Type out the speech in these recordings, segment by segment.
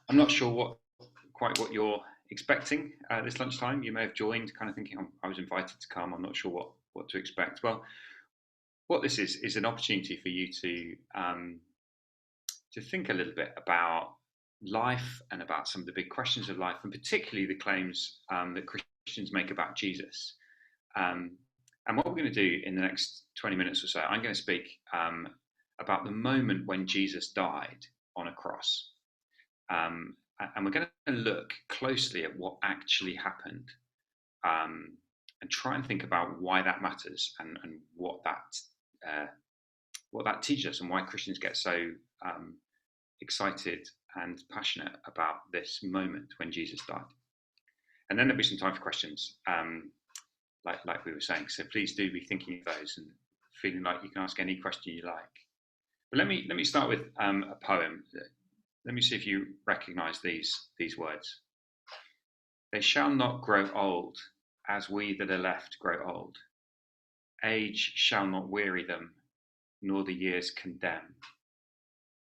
I'm not sure quite what you're expecting this lunchtime. You may have joined kind of thinking, I was invited to come. I'm not sure what to expect. Well, what this is an opportunity for you to think a little bit about life and about some of the big questions of life, and particularly the claims that Christians make about Jesus. And what we're going to do in the next 20 minutes or so, I'm going to speak about the moment when Jesus died on a cross. And we're going to look closely at what actually happened and try and think about why that matters and what that teaches us and why Christians get so excited and passionate about this moment when Jesus died. And then there'll be some time for questions, like we were saying. So please do be thinking of those and feeling like you can ask any question you like. But let me start with a poem. Let me see if you recognize these words. They shall not grow old as we that are left grow old. Age shall not weary them, nor the years condemn.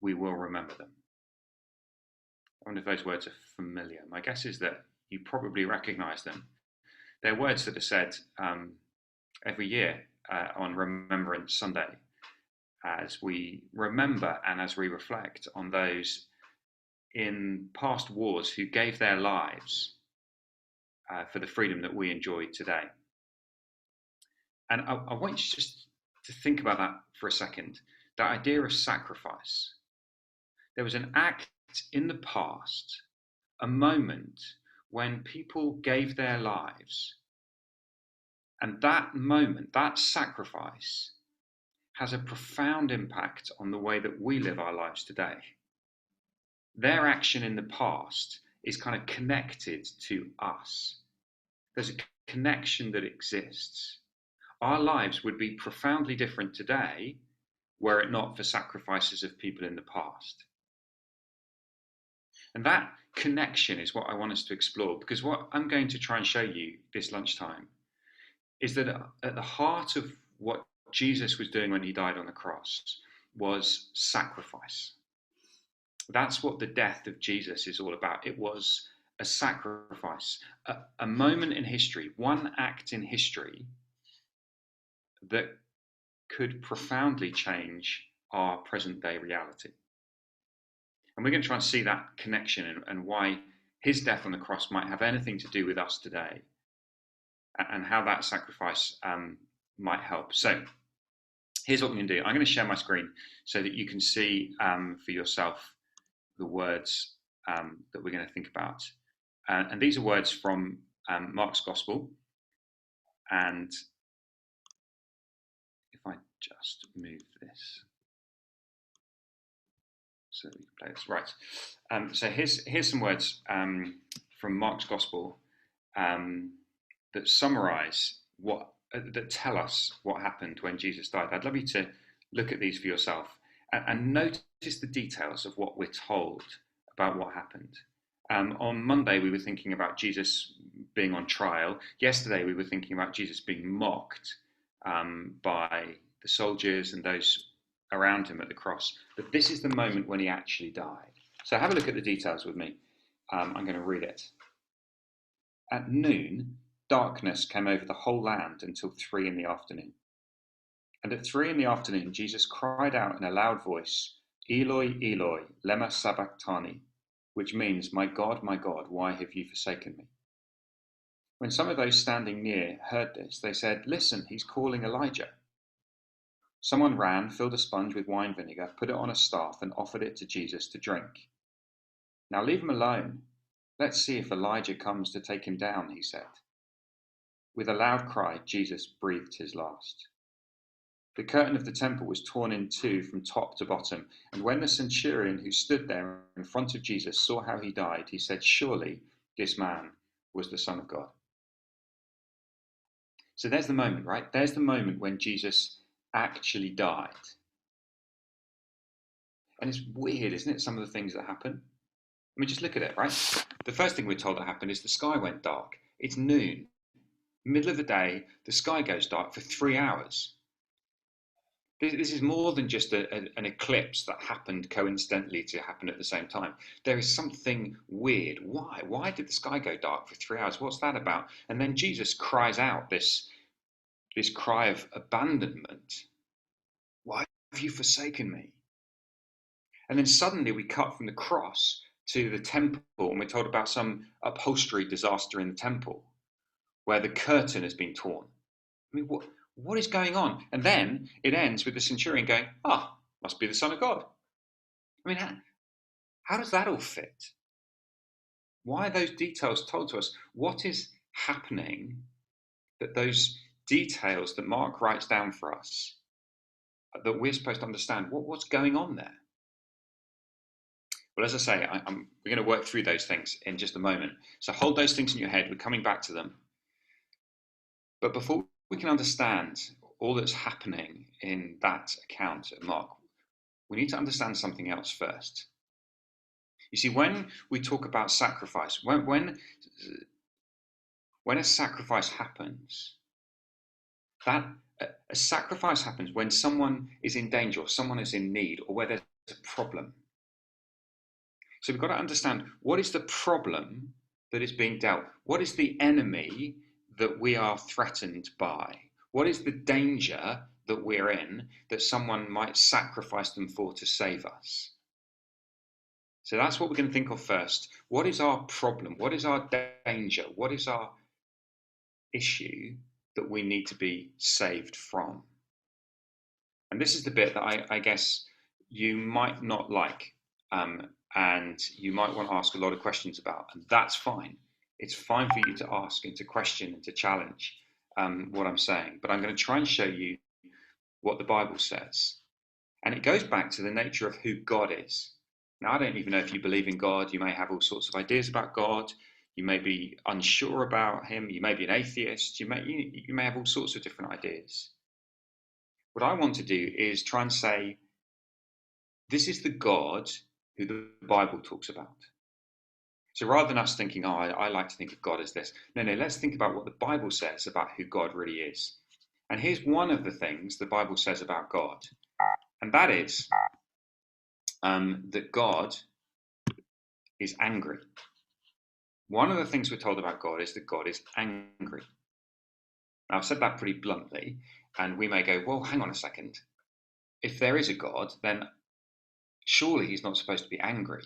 We will remember them. I wonder if those words are familiar. My guess is that you probably recognize them. They're words that are said every year on Remembrance Sunday as we remember and as we reflect on those in past wars who gave their lives for the freedom that we enjoy today. And I want you just to think about that for a second, that idea of sacrifice. There was an act in the past, a moment when people gave their lives. And that moment, that sacrifice, has a profound impact on the way that we live our lives today. Their action in the past is kind of connected to us. There's a connection that exists. Our lives would be profoundly different today were it not for sacrifices of people in the past. And that connection is what I want us to explore, because what I'm going to try and show you this lunchtime is that at the heart of what Jesus was doing when he died on the cross was sacrifice. That's what the death of Jesus is all about. It was a sacrifice, a moment in history, one act in history that could profoundly change our present day reality. And we're going to try and see that connection and why his death on the cross might have anything to do with us today, and how that sacrifice might help. So here's what we're going to do. I'm going to share my screen so that you can see for yourself the words that we're going to think about. And these are words from Mark's Gospel. And if I just move this so we can play this. Right. So here's some words from Mark's Gospel that summarize that tell us what happened when Jesus died. I'd love you to look at these for yourself and notice the details of what we're told about what happened. On Monday, we were thinking about Jesus being on trial. Yesterday, we were thinking about Jesus being mocked by the soldiers and those around him at the cross. But this is the moment when he actually died. So have a look at the details with me. I'm going to read it. At noon, darkness came over the whole land until 3 p.m. And at 3 p.m, Jesus cried out in a loud voice, Eloi, Eloi, lema sabachthani, which means, my God, why have you forsaken me? When some of those standing near heard this, they said, listen, he's calling Elijah. Someone ran, filled a sponge with wine vinegar, put it on a staff, and offered it to Jesus to drink. Now leave him alone. Let's see if Elijah comes to take him down, he said. With a loud cry, Jesus breathed his last. The curtain of the temple was torn in two from top to bottom, and when the centurion who stood there in front of Jesus saw how he died, he said, surely this man was the Son of God. So there's the moment, right? There's the moment when Jesus actually died. And it's weird, isn't it, some of the things that happen? I mean, just look at it, right? The first thing we're told that happened is the sky went dark. It's noon. Middle of the day, the sky goes dark for 3 hours. This is more than just an eclipse that happened coincidentally to happen at the same time. There is something weird. Why? Why did the sky go dark for 3 hours? What's that about? And then Jesus cries out this cry of abandonment. Why have you forsaken me? And then suddenly we cut from the cross to the temple, and we're told about some upholstery disaster in the temple where the curtain has been torn. I mean, what is going on? And then it ends with the centurion going, must be the Son of God. I mean, how does that all fit? Why are those details told to us? What is happening that those details that Mark writes down for us, that we're supposed to understand? What's going on there? Well, as I say, we're going to work through those things in just a moment. So hold those things in your head. We're coming back to them. But before we can understand all that's happening in that account of Mark, we need to understand something else first. You see, when we talk about sacrifice, when a sacrifice happens, a sacrifice happens when someone is in danger or someone is in need or where there's a problem. So we've got to understand, what is the problem that is being dealt? What is the enemy that we are threatened by? What is the danger that we're in that someone might sacrifice them for to save us? So that's what we're going to think of first. What is our problem? What is our danger? What is our issue that we need to be saved from? And this is the bit that I guess you might not like, and you might want to ask a lot of questions about, and that's fine. It's fine for you to ask and to question and to challenge what I'm saying, but I'm going to try and show you what the Bible says. And it goes back to the nature of who God is. Now, I don't even know if you believe in God. You may have all sorts of ideas about God. You may be unsure about him. You may be an atheist. You may have all sorts of different ideas. What I want to do is try and say, this is the God who the Bible talks about. So rather than us thinking, I like to think of God as this, no, let's think about what the Bible says about who God really is. And here's one of the things the Bible says about God, and that is that God is angry. One of the things we're told about God is that God is angry. Now, I've said that pretty bluntly, and we may go, well, hang on a second. If there is a God, then surely he's not supposed to be angry.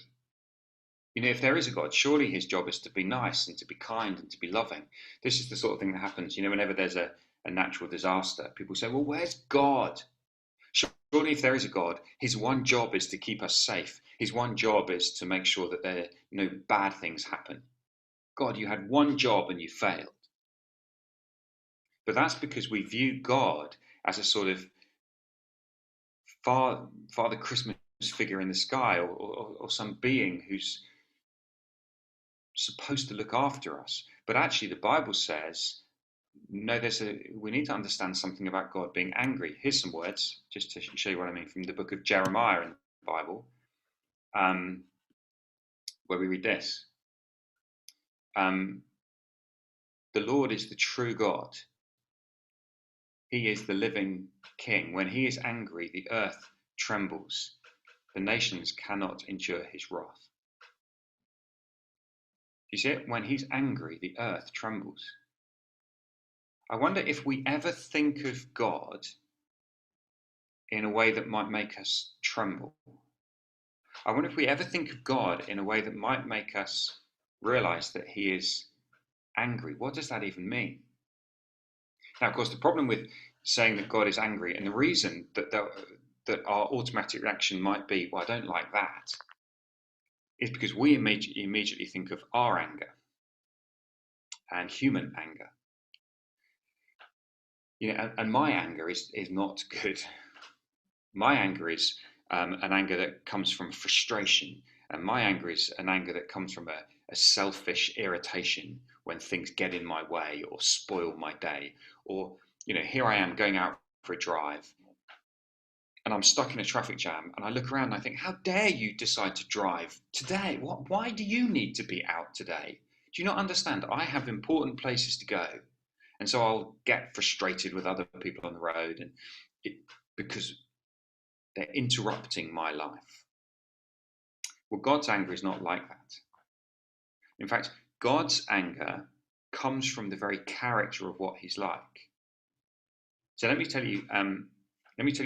You know, if there is a God, surely his job is to be nice and to be kind and to be loving. This is the sort of thing that happens, whenever there's a natural disaster. People say, well, where's God? Surely if there is a God, his one job is to keep us safe. His one job is to make sure that no bad things happen. God, you had one job and you failed. But that's because we view God as a sort of Father Christmas figure in the sky, or some being who's supposed to look after us. But actually the Bible says, no, we need to understand something about God being angry. Here's some words, just to show you what I mean, from the book of Jeremiah in the Bible, where we read this. The Lord is the true God. He is the living King. When he is angry, the earth trembles. The nations cannot endure his wrath. You see it? When he's angry, the earth trembles. I wonder if we ever think of God in a way that might make us tremble. I wonder if we ever think of God in a way that might make us realize that he is angry. What does that even mean? Now, of course, the problem with saying that God is angry, and the reason that our automatic reaction might be, well, I don't like that, is because we immediately think of our anger and human anger. And my anger is not good. My anger is an anger that comes from frustration, and my anger is an anger that comes from a selfish irritation when things get in my way or spoil my day. Or, here I am going out for a drive, and I'm stuck in a traffic jam, and I look around and I think, how dare you decide to drive today? Why do you need to be out today? Do you not understand? I have important places to go. And so I'll get frustrated with other people on the road, and because They're interrupting my life. Well, God's anger is not like that. In fact, God's anger comes from the very character of what he's like. So let me tell you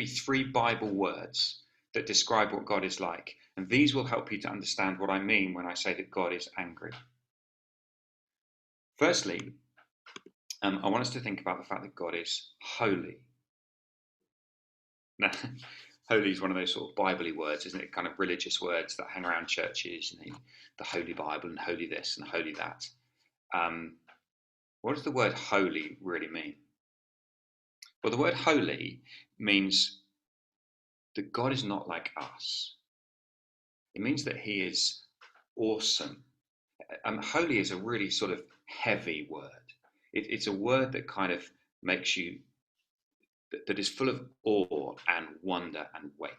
3 Bible words that describe what God is like. And these will help you to understand what I mean when I say that God is angry. Firstly, I want us to think about the fact that God is holy. Now, holy is one of those sort of Bible-y words, isn't it? Kind of religious words that hang around churches, the Holy Bible and holy this and holy that. What does the word holy really mean? Well, the word holy means that God is not like us. It means that he is awesome. Holy is a really sort of heavy word. It's a word that kind of makes you, that is full of awe and wonder and weight.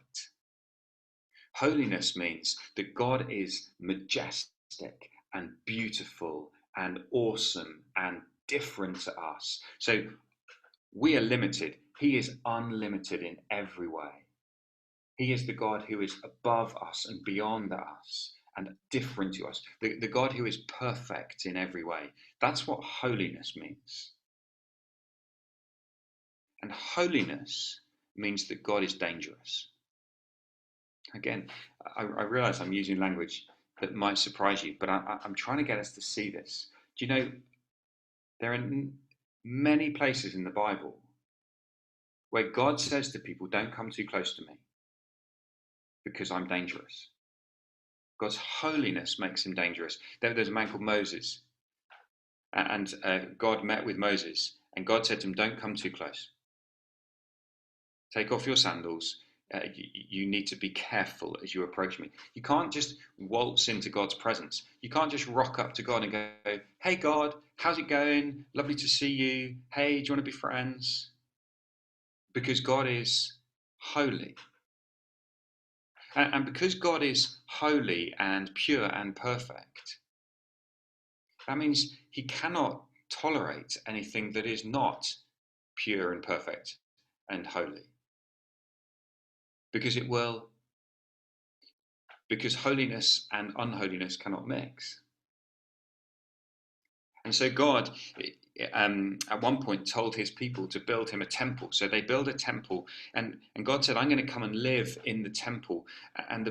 Holiness means that God is majestic and beautiful and awesome and different to us. So we are limited. He is unlimited in every way. He is the God who is above us and beyond us and different to us. The God who is perfect in every way. That's what holiness means. And holiness means that God is dangerous. Again, I realize I'm using language that might surprise you, but I'm trying to get us to see this. Do you know, there are many places in the Bible where God says to people, don't come too close to me because I'm dangerous. God's holiness makes him dangerous. There's a man called Moses, and God met with Moses, and God said to him, don't come too close. Take off your sandals. You need to be careful as you approach me. You can't just waltz into God's presence. You can't just rock up to God and go, hey God, how's it going? Lovely to see you. Hey, do you want to be friends? Because God is holy. And because God is holy and pure and perfect, that means he cannot tolerate anything that is not pure and perfect and holy. Because holiness and unholiness cannot mix. And so God, at one point, told his people to build him a temple. So they build a temple, and God said, I'm going to come and live in the temple. And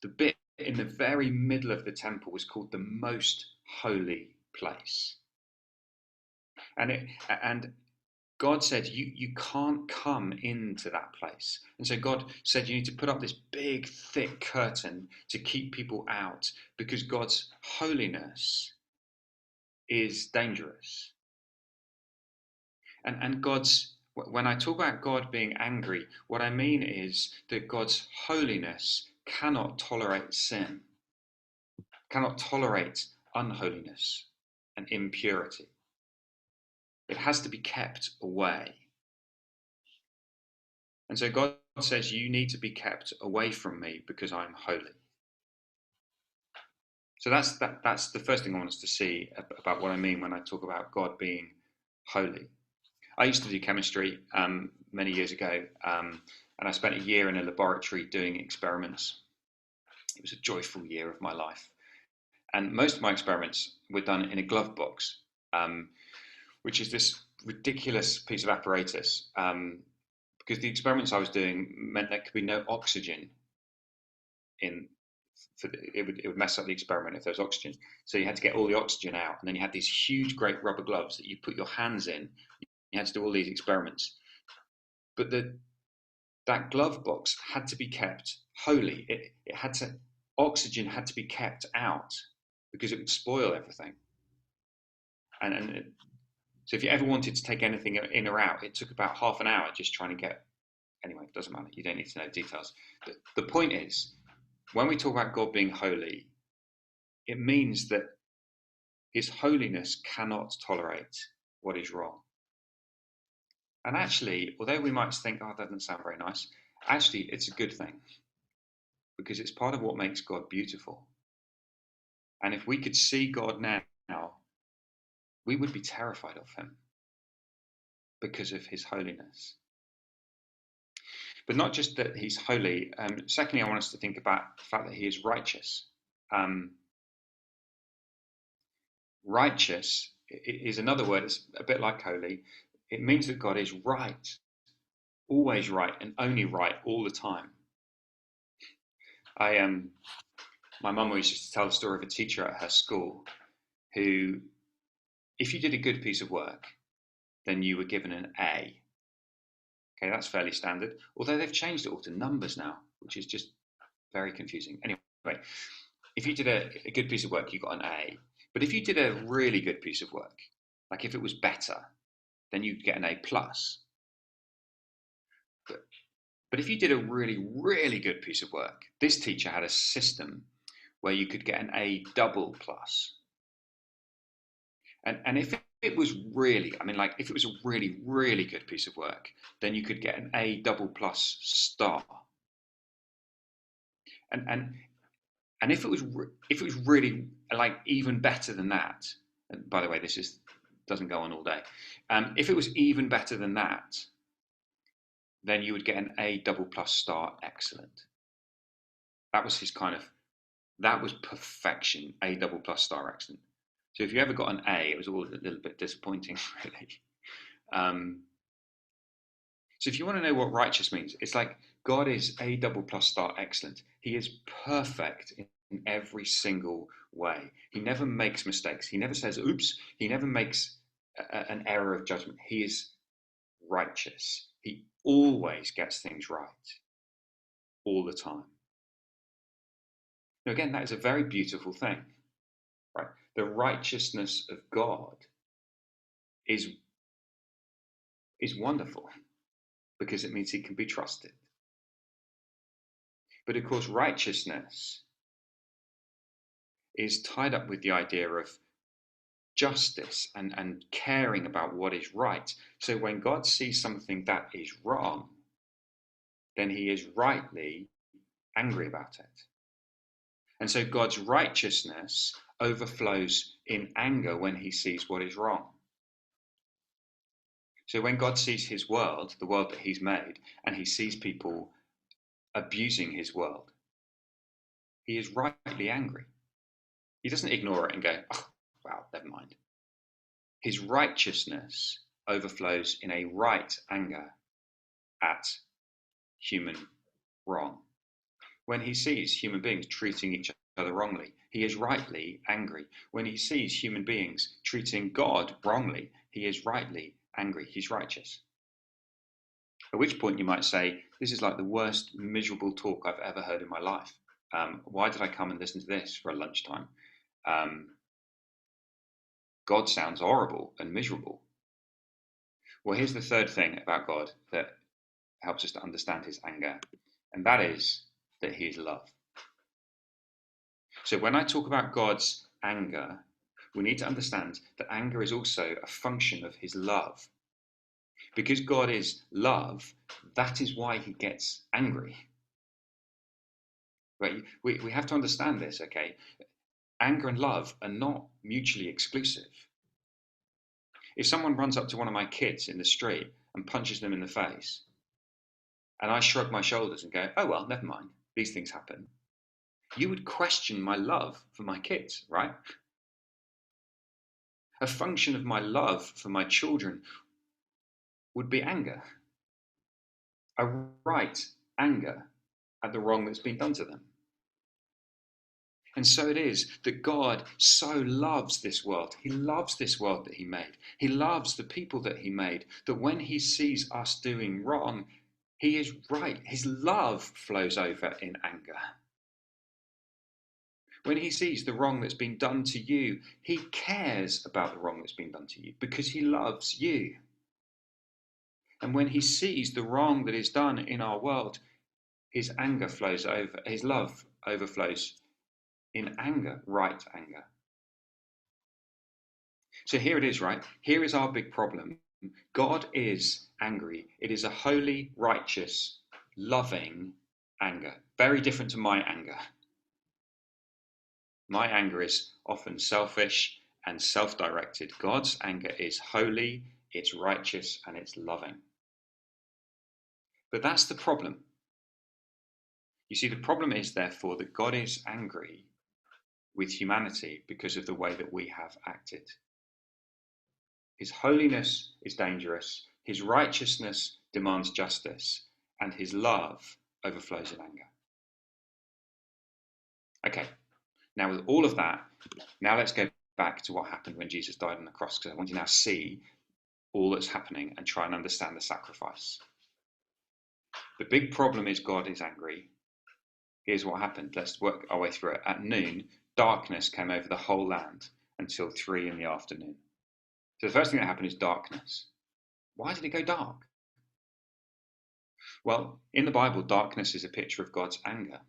the bit in the very middle of the temple was called the most holy place. And God said, you can't come into that place. And so God said, you need to put up this big, thick curtain to keep people out, because God's holiness is dangerous. And when I talk about God being angry, what I mean is that God's holiness cannot tolerate sin, cannot tolerate unholiness and impurity. It has to be kept away. And so God says, you need to be kept away from me because I'm holy. So that's the first thing I want us to see about what I mean when I talk about God being holy. I used to do chemistry many years ago, and I spent a year in a laboratory doing experiments. It was a joyful year of my life. And most of my experiments were done in a glove box, which is this ridiculous piece of apparatus, because the experiments I was doing meant there could be no oxygen in. It would mess up the experiment if there was oxygen. So you had to get all the oxygen out, and then you had these huge, great rubber gloves that you put your hands in. You had to do all these experiments. But that glove box had to be kept holy. Oxygen had to be kept out because it would spoil everything. So if you ever wanted to take anything in or out, it took about half an hour just trying to get. Anyway, it doesn't matter. You don't need to know details. The point is, when we talk about God being holy, it means that his holiness cannot tolerate what is wrong. And actually, although we might think, oh, that doesn't sound very nice, actually, it's a good thing, because it's part of what makes God beautiful. And if we could see God now, we would be terrified of him because of his holiness. But not just that he's holy. Secondly, I want us to think about the fact that he is righteous. Um, righteous is another word. It's a bit like holy. It means that God is right, always right, and only right all the time. My mum always used to tell the story of a teacher at her school who, if you did a good piece of work, then you were given an A. Okay, that's fairly standard. Although they've changed it all to numbers now, which is just very confusing. Anyway, if you did a good piece of work, you got an A. But if you did a really good piece of work, like if it was better, then you'd get an A plus. But if you did a really, really good piece of work, this teacher had a system where you could get an A double plus. And if it was really, I mean, like if it was a really, really good piece of work, then you could get an A double plus star. And if it was really like even better than that, and by the way, doesn't go on all day. If it was even better than that, then you would get an A double plus star excellent. That was that was perfection, A double plus star excellent. So if you ever got an A, it was all a little bit disappointing, really. So if you want to know what righteous means, it's like God is A double plus star excellent. He is perfect in every single way. He never makes mistakes. He never says, oops. He never makes an error of judgment. He is righteous. He always gets things right, all the time. Now, again, that is a very beautiful thing, right? The righteousness of God is wonderful because it means he can be trusted. But of course, righteousness is tied up with the idea of justice and caring about what is right. So when God sees something that is wrong, then he is rightly angry about it. And so God's righteousness overflows in anger when he sees what is wrong. So when God sees his world, the world that he's made, and he sees people abusing his world, he is rightly angry. He doesn't ignore it and go, oh, well, never mind. His righteousness overflows in a right anger at human wrong. When he sees human beings treating each other wrongly, he is rightly angry. When he sees human beings treating God wrongly, he is rightly angry. He's righteous. At which point you might say, this is like the worst miserable talk I've ever heard in my life. Why did I come and listen to this for a lunchtime? God sounds horrible and miserable. Well, here's the third thing about God that helps us to understand his anger, and that is that he is love. So when I talk about God's anger, we need to understand that anger is also a function of his love. Because God is love, that is why he gets angry. Right? We have to understand this, okay? Anger and love are not mutually exclusive. If someone runs up to one of my kids in the street and punches them in the face, and I shrug my shoulders and go, oh, well, never mind, these things happen, you would question my love for my kids, right? A function of my love for my children would be anger. A right anger at the wrong that's been done to them. And so it is that God so loves this world. He loves this world that he made. He loves the people that he made, that when he sees us doing wrong, he is right. His love flows over in anger. When he sees the wrong that's been done to you, he cares about the wrong that's been done to you because he loves you. And when he sees the wrong that is done in our world, his anger flows over, his love overflows in anger, right anger. So here it is, right? Here is our big problem. God is angry. It is a holy, righteous, loving anger. Very different to my anger. My anger is often selfish and self-directed. God's anger is holy, it's righteous, and it's loving. But that's the problem. You see, the problem is, therefore, that God is angry with humanity because of the way that we have acted. His holiness is dangerous, his righteousness demands justice, and his love overflows in anger. Okay, now with all of that, now let's go back to what happened when Jesus died on the cross, because I want you to now see all that's happening and try and understand the sacrifice. The big problem is God is angry. Here's what happened. Let's work our way through it. At noon, darkness came over the whole land until 3 in the afternoon. So the first thing that happened is darkness. Why did it go dark? Well, in the Bible, darkness is a picture of God's anger.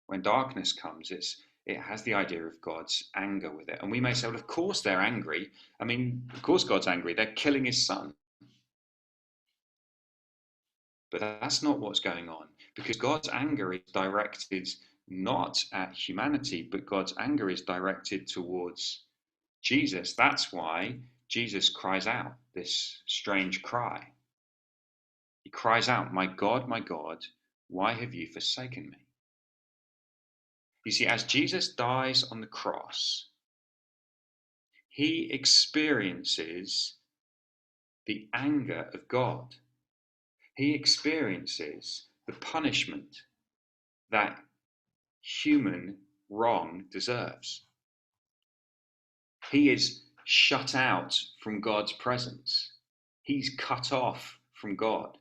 When darkness comes, it has the idea of God's anger with it. And we may say, well, of course they're angry. I mean, of course God's angry. They're killing his son. But that's not what's going on, because God's anger is directed not at humanity, but God's anger is directed towards Jesus. That's why Jesus cries out this strange cry. He cries out, my God, why have you forsaken me? You see, as Jesus dies on the cross, he experiences the anger of God. He experiences the punishment that human wrong deserves. He is shut out from God's presence. He's cut off from God.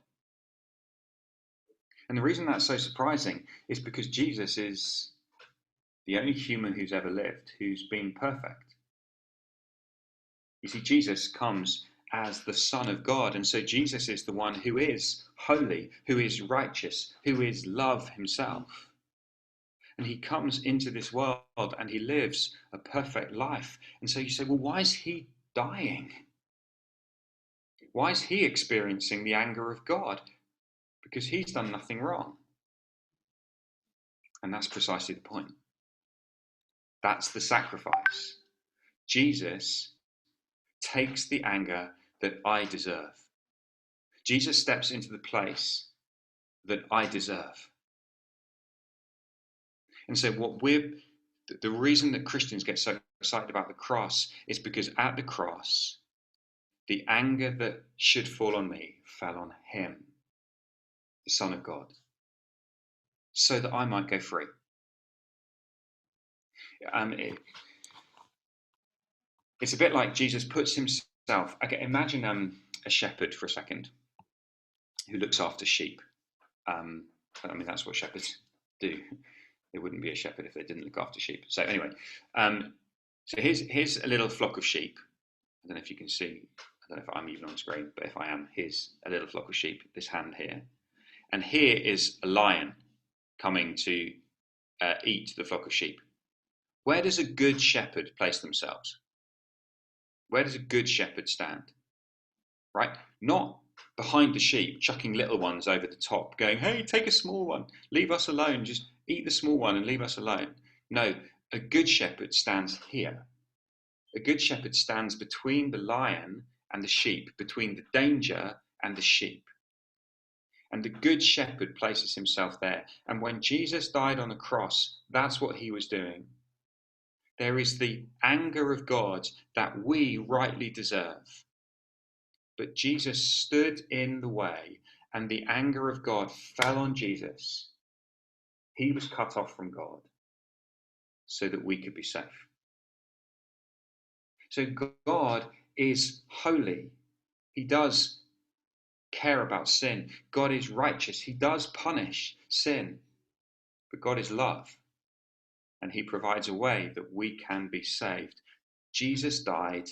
And the reason that's so surprising is because Jesus is the only human who's ever lived who's been perfect. You see, Jesus comes as the Son of God, and so Jesus is the one who is holy, who is righteous, who is love himself. And he comes into this world and he lives a perfect life. And so you say, well, why is he dying? Why is he experiencing the anger of God? Because he's done nothing wrong. And that's precisely the point. That's the sacrifice. Jesus takes the anger that I deserve. Jesus steps into the place that I deserve. And so the reason that Christians get so excited about the cross is because at the cross, the anger that should fall on me fell on him, the Son of God, so that I might go free. It's a bit like Jesus puts himself. Okay, imagine a shepherd for a second who looks after sheep. I mean, that's what shepherds do. They wouldn't be a shepherd if they didn't look after sheep. So anyway, so here's a little flock of sheep. I don't know if you can see. I don't know if I'm even on screen, but if I am, here's a little flock of sheep. This hand here, and here is a lion coming to eat the flock of sheep. Where does a good shepherd place themselves? Where does a good shepherd stand? Right? Not behind the sheep, chucking little ones over the top, going, hey, take a small one, leave us alone, just eat the small one and leave us alone. No, a good shepherd stands here. A good shepherd stands between the lion and the sheep, between the danger and the sheep. And the good shepherd places himself there. And when Jesus died on the cross, that's what he was doing. There is the anger of God that we rightly deserve. But Jesus stood in the way, and the anger of God fell on Jesus. He was cut off from God so that we could be safe. So God is holy. He does care about sin. God is righteous. He does punish sin. But God is love. And he provides a way that we can be saved. Jesus died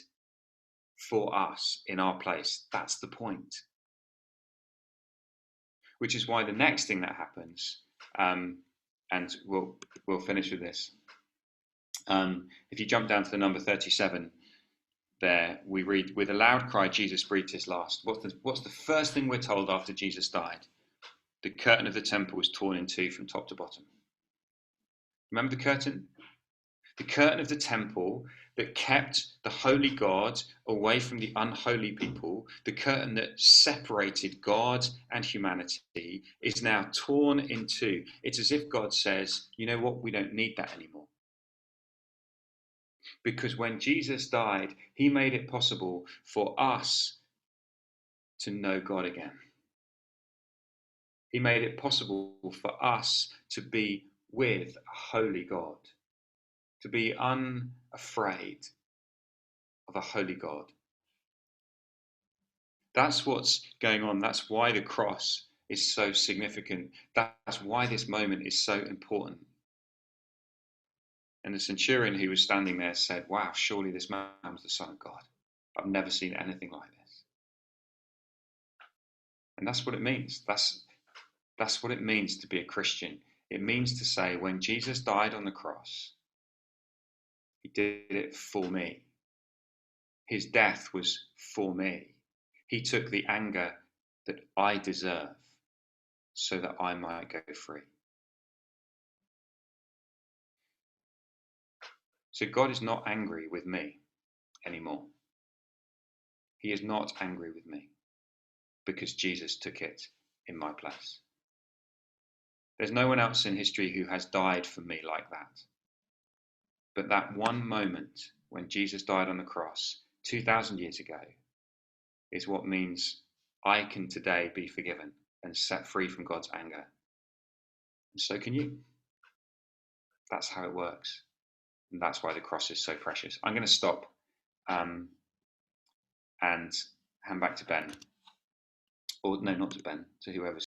for us in our place. That's the point. Which is why the next thing that happens, and we'll finish with this. If you jump down to the number 37, there we read, with a loud cry, Jesus breathed his last. What's the first thing we're told after Jesus died? The curtain of the temple was torn in two from top to bottom. Remember the curtain? The curtain of the temple that kept the holy God away from the unholy people, the curtain that separated God and humanity, is now torn in two. It's as if God says, you know what, we don't need that anymore. Because when Jesus died, he made it possible for us to know God again. He made it possible for us to be with a holy God, to be unafraid of a holy God. That's what's going on. That's why the cross is so significant. That's why this moment is so important. And the centurion who was standing there said, wow, surely this man was the Son of God. I've never seen anything like this. And that's what it means. That's what it means to be a Christian. It means to say, when Jesus died on the cross, he did it for me. His death was for me. He took the anger that I deserve so that I might go free. So God is not angry with me anymore. He is not angry with me because Jesus took it in my place. There's no one else in history who has died for me like that. But that one moment when Jesus died on the cross 2,000 years ago is what means I can today be forgiven and set free from God's anger. And so can you. That's how it works. And that's why the cross is so precious. I'm going to stop and hand back to Ben. Or no, not to Ben, to whoever's